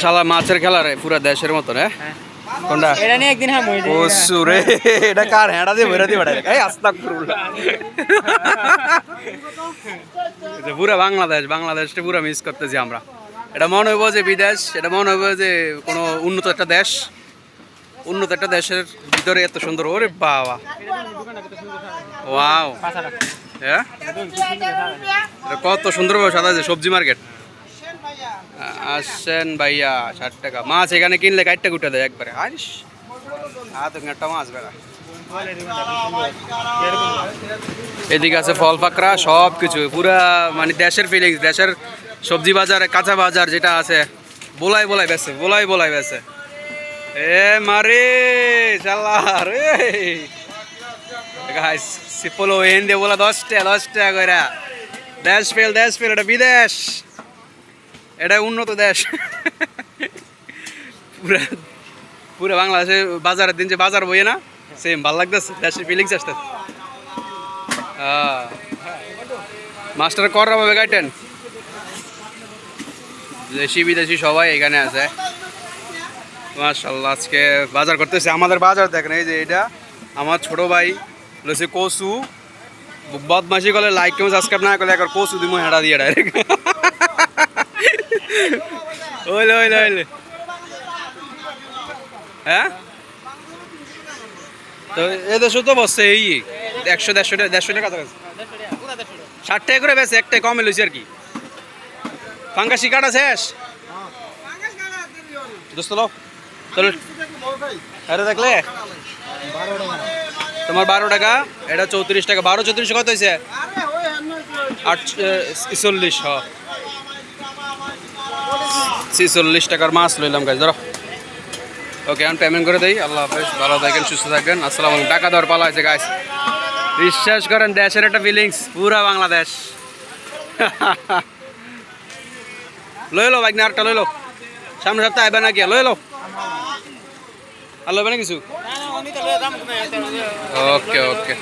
শালা মাছের খেলা রে পুরা দেশের মতন। কোনটা এটা নিয়ে একদিন হ্যাঁ ও সুরে এটা কার হেঁড়া দিয়ে ভরে দিয়ে বাড়াই এই আস্তাগফিরুল্লাহ। পুরা বাংলাদেশটা পুরা মিস করতেছি আমরা। এটা মনে হইব যে বিদেশ, এটা মনে হইব যে কোনো উন্নত একটা দেশ, উন্নত একটা দেশের ভিতরে এত সুন্দর। ওরে বাবা ওয়াও, হ্যাঁ কত সুন্দরভাবে সাদা আছে। সবজি মার্কেট আসছেন ভাইয়া, 60 টাকা মাছ এখানে কিনলে 60 টাকা উঠে দেয় একবারে। আইস একটা মাছ বেড়া। এদিকে আছে ফল পাকড়া, সব কিছু পুরা মানে দেশের ফিলিংস। দেশের সবজি বাজার, কাঁচা বাজার যেটা আছে, বলাই বেছে, বলাই বেছে। এ মারে শালা রে গাইস, সিপলো হিন্দি বলা 10 টাকা কইরা। দেশ ফেল, এটা বিদেশ, এটা উন্নত দেশ। পুরা পুরা বাংলাদেশে বাজারের দিন যে বাজার বইয়ে না, সেম ভালো লাগতেছে, দেশের ফিলিংস আসতেছে। মাস্টার কররা ভাবে গাইটেন, দেশি বিদেশি সবাই এখানে আছে। মাশাআল্লাহ আজকে বাজার করতেছে। আমাদের বাজার দেখেন, এই যে এটা আমার ছোট ভাই লইছে কচু। বদমাশি করলে লাইক কেমন সাবস্ক্রাইব না করলে একবার কচু দিমু হেঁড়া দিয়ে ডাইরেক্ট। ওইলে হ্যাঁ, তো এদেশে তো বসছে এই 100-150 টাকা কাছাকাছি। 60 টাকা করে বেছে, একটাই কমে লইছে আর কি। ফাঙ্গাসি কাটা শেষ দোস্ত লো চলো। আরে দেখলে তোমার 12 টাকা, এটা 34 টাকা। 12-34 কত হয়েছে? 46। 46 টাকার মাছ লইলাম গাছ। ধরো ওকে, আমি পেমেন্ট করে দিই। আল্লাহ হাফেজ, ভালো থাকেন, সুস্থ থাকবেন। আসসালামু আলাইকুম। টাকা দেওয়ার পালা আছে গাছ। বিশ্বাস করেন দেশের একটা ফিলিংস, পুরা বাংলাদেশ। লইলো বাইক না আরেকটা লইলো, সামনে সপ্তাহে আইবে নাকি? লইলো আর লইবে না কিছু? ওকে।